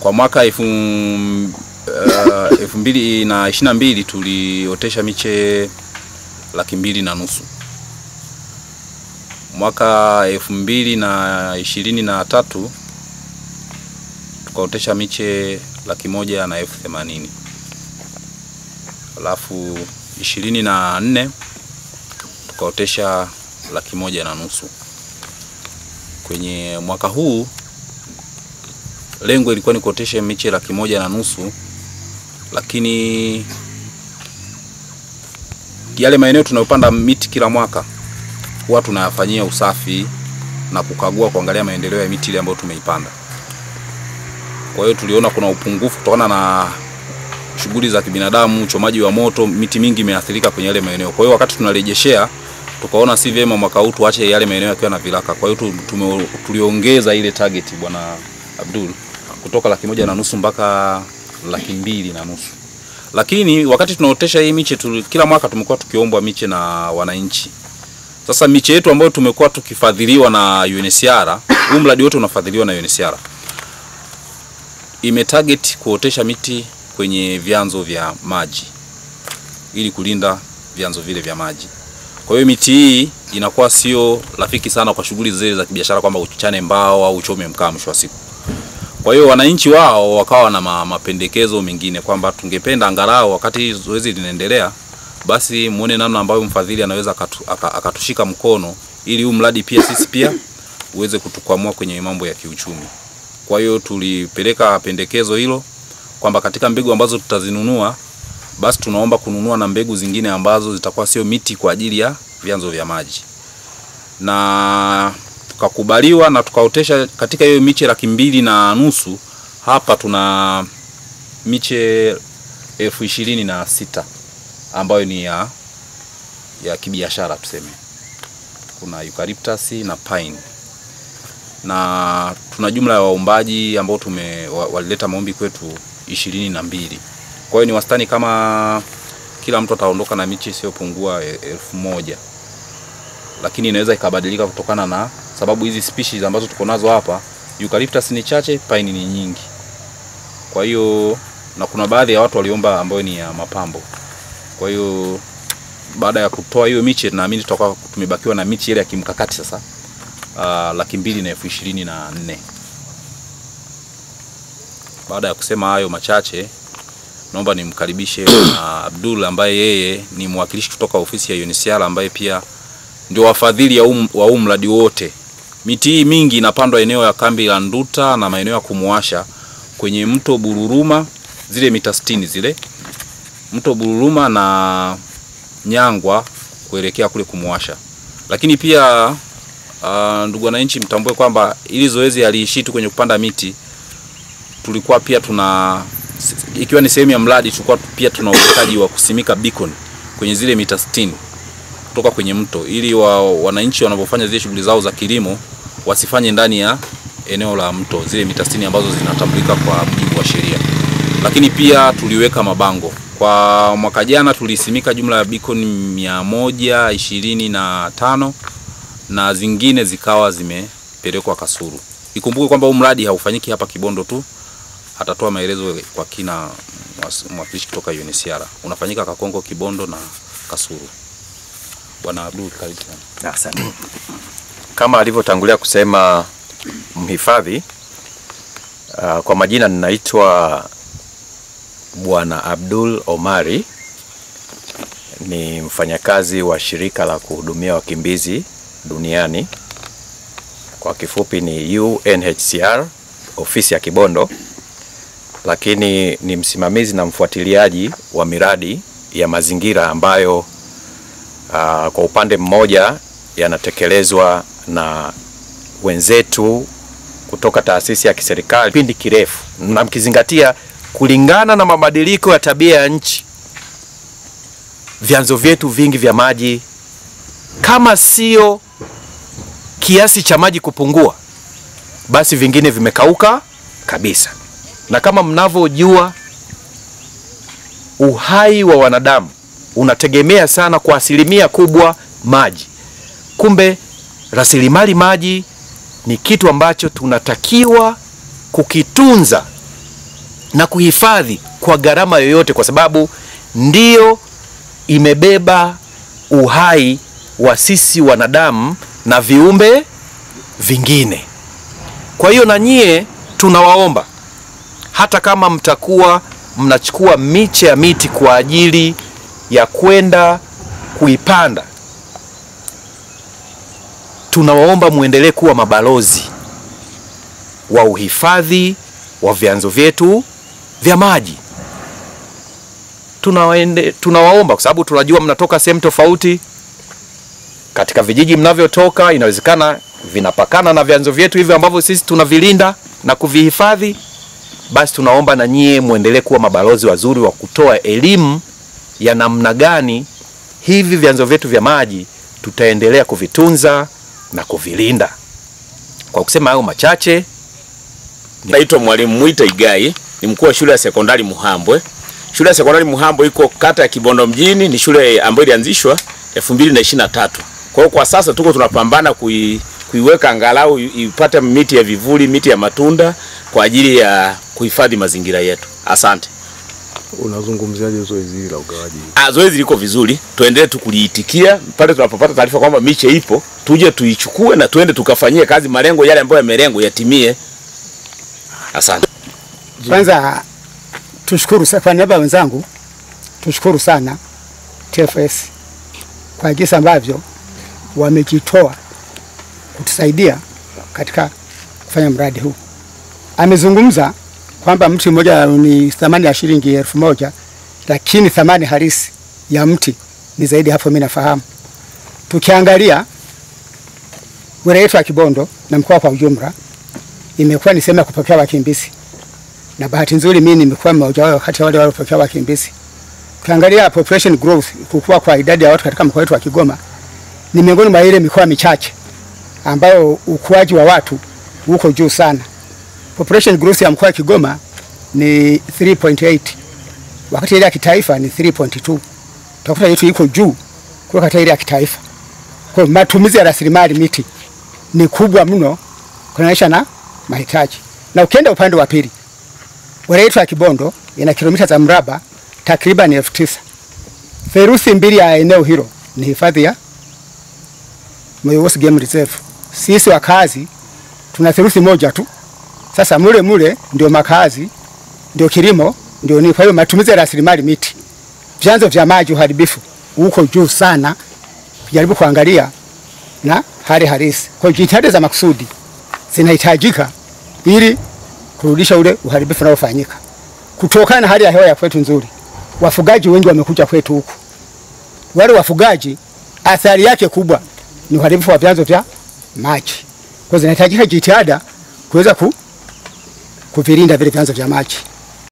Kwa mwaka 2022 tuliotesha miche 250,000. Mwaka 2023 tukaotesha miche 180,000. Alafu 24 tukaotesha 150,000. Kwenye mwaka huu lengo ilikuwa ni kuotesha miche 150,000, lakini yale maeneo tunayopanda miti kila mwaka huwa tunayafanyia usafi na kukagua kuangalia maendeleo ya miti ile ambayo tumeipanda. Kwa hiyo tuliona kuna upungufu kutokana na shughuli za kibinadamu, uchomaji wa moto, miti mingi imeathirika kwenye yale maeneo. Kwa hiyo wakati tunarejeshea tukaona si vyema mwaka huu tuache yale maeneo yakiwa na viraka. Kwa hiyo tuliongeza ile target Bwana Abdul kutoka 150,000 mpaka 250,000. Lakini wakati tunaotesha hii miche kila mwaka tumekuwa tukiombwa miche na wananchi. Sasa miche yetu ambayo tumekuwa tukifadhiliwa na UNHCR, huu mradi wote unafadhiliwa na UNHCR, imetarget kuotesha miti kwenye vyanzo vya maji ili kulinda vyanzo vile vya maji. Kwa hiyo miti hii inakuwa sio rafiki sana kwa shughuli zile za kibiashara kwamba uchane mbao au uchome mkaa mwisho wa siku. Kwa hiyo wananchi wao wakawa na mapendekezo mengine kwamba tungependa angalau wakati zoezi linaendelea basi muone namna ambayo mfadhili anaweza akatushika mkono ili huu mradi pia sisi pia uweze kutukwamua kwenye mambo ya kiuchumi. Kwa hiyo tulipeleka pendekezo hilo kwamba katika mbegu ambazo tutazinunua basi tunaomba kununua na mbegu zingine ambazo zitakuwa sio miti kwa ajili ya vyanzo vya maji. Na tukakubaliwa na tukaotesha katika hiyo miche 250,000. Hapa tuna miche 26,000 ambayo ni ya kibiashara tuseme. Kuna eucalyptus na pine. Na tuna jumla ya waombaji ambao walileta maombi kwetu 22. Kwa hiyo ni wastani kama kila mtu ataondoka na miche isiyopungua 1,000. Lakini inaweza ikabadilika kutokana na sababu hizi species ambazo tuko nazo hapa, eucalyptus ni chache, pine ni nyingi. Kwa hiyo na kuna baadhi ya watu waliomba ambayo ni ya mapambo. Kwa hiyo baada ya kutoa hiyo miche naamini tutakuwa tumebakiwa na miche ile ya kimkakati sasa 224,000. Baada ya kusema hayo machache, naomba nimkaribishe Abdul ambaye yeye ni mwakilishi kutoka ofisi ya UNHCR ambaye pia ndio wafadhili wa huu mradi wote. Miti hii mingi inapandwa eneo ya kambi la Nduta na maeneo ya Kumuasha kwenye mto Bururuma, zile mita 60 zile. Mto Bururuma na Nyangwa kuelekea kule Kumuasha. Lakini pia ndugu wananchi mtambue kwamba ili zoezi haliishi tu kwenye kupanda miti, tulikuwa pia ikiwa ni sehemu ya mradi tulikuwa pia tuna uwekaji wa kusimika beacon kwenye zile mita 60 kutoka kwenye mto ili wananchi wanapofanya zile shughuli zao za kilimo wasifanye ndani ya eneo la mto, zile mita 60 ambazo zinatambulika kwa mujibu wa sheria. Lakini pia tuliweka mabango. Kwa mwaka jana tulisimika jumla ya beacon 125 na zingine zikawa zimepelekwa Kasulu. Ikumbuke kwamba huu mradi haufanyiki hapa Kibondo tu. Atatoa maelezo kwa kina mwakilishi kutoka UNHCR. Unafanyika Kakongo, Kibondo na Kasulu. Bwana Abdul, karibu sana. Asante. Kama alivyotangulia kusema mhifadhi, kwa majina ninaitwa Bwana Abdul Omari, ni mfanyakazi wa shirika la kuhudumia wakimbizi duniani, kwa kifupi ni UNHCR ofisi ya Kibondo, lakini ni msimamizi na mfuatiliaji wa miradi ya mazingira ambayo kwa upande mmoja yanatekelezwa na wenzetu kutoka taasisi ya kiserikali kipindi kirefu, na mkizingatia kulingana na mabadiliko ya tabia ya nchi, vyanzo vyetu vingi vya maji, kama sio kiasi cha maji kupungua, basi vingine vimekauka kabisa. Na kama mnavyojua, uhai wa wanadamu unategemea sana kwa asilimia kubwa maji. Kumbe rasilimali maji ni kitu ambacho tunatakiwa kukitunza na kuhifadhi kwa gharama yoyote, kwa sababu ndio imebeba uhai wa sisi wanadamu na viumbe vingine. Kwa hiyo na nyie tunawaomba, hata kama mtakuwa mnachukua miche ya miti kwa ajili ya kwenda kuipanda, tunawaomba muendelee kuwa mabalozi wa uhifadhi wa vyanzo vyetu vya maji. Tunawaomba kwa sababu tunajua mnatoka sehemu tofauti. Katika vijiji mnavyotoka inawezekana vinapakana na vyanzo vyetu hivyo ambavyo sisi tunavilinda na kuvihifadhi. Basi tunaomba na nyie muendelee kuwa mabalozi wazuri wa kutoa elimu ya namna gani hivi vyanzo vyetu vya maji tutaendelea kuvitunza na kuvilinda. Kwa kusema hayo machache, naitwa Mwalimu Mwita Igai, ni mkuu wa shule ya sekondari Muhambwe. Shule ya sekondari Muhambwe iko kata ya Kibondo mjini, ni shule ambayo ilianzishwa 2023. Kwa hiyo kwa sasa tuko tunapambana kuiweka angalau ipate miti ya vivuli, miti ya matunda kwa ajili ya kuhifadhi mazingira yetu. Asante. Unazungumziaje zoezi hili la ugawaji? Zoezi liko vizuri. Tuendelee tukuliitikia pale tunapopata taarifa kwamba miche ipo, tuje tuichukue na tuende tukafanyie kazi, malengo yale ambayo yamelengo yatimie. Asante. Kwanza tushukuru sana kwa niaba ya wenzangu, tushukuru sana TFS kwa jinsi ambavyo wamejitoa kutusaidia katika kufanya mradi huu. Amezungumza kwamba mti mmoja ni thamani ya shilingi 1000, lakini thamani halisi ya mti ni zaidi hapo, mimi nafahamu. Tukiangalia wilaya yetu ya Kibondo na mkoa kwa ujumla imekuwa ni sehemu ya kupokea wakimbizi, na bahati nzuri mimi nimekuwa mmoja wao kati ya wale waliopokea wakimbizi. Tukiangalia population growth, kukua kwa idadi ya watu katika mkoa wetu wa Kigoma, ni miongoni mwa ile mikoa michache ambayo ukuaji wa watu uko juu sana. Population growth ya mkoa wa Kigoma ni 3.8, wakati ile ya kitaifa ni 3.2. Utakuta yetu iko juu kwa kata ile ya kitaifa. Kwa matumizi ya rasilimali miti ni kubwa mno kunaisha na mahitaji. Na ukienda upande wa pili, wilaya yetu ya Kibondo ina kilomita za mraba takriban 9,000. Theluthi mbili ya eneo hilo ni hifadhi ya Moyowosi Game Reserve. Sisi wakazi tuna theluthi moja tu. Sasa mule ndio makazi, ndio kilimo, ndio ni. Kwa hiyo matumizi ya rasilimali miti, vyanzo vya maji, uharibifu uko juu sana. Kujaribu kuangalia na hali halisi. Kwa jitihada za makusudi zinahitajika ili kurudisha ule uharibifu unaofanyika. Kutokana na hali ya hewa ya kwetu nzuri, wafugaji wengi wamekuja kwetu huku. Wale wafugaji athari yake kubwa ni uharibifu wa vyanzo vya maji. Kwa hiyo zinahitajika jitihada kuweza kuvilinda vile vyanzo vya maji.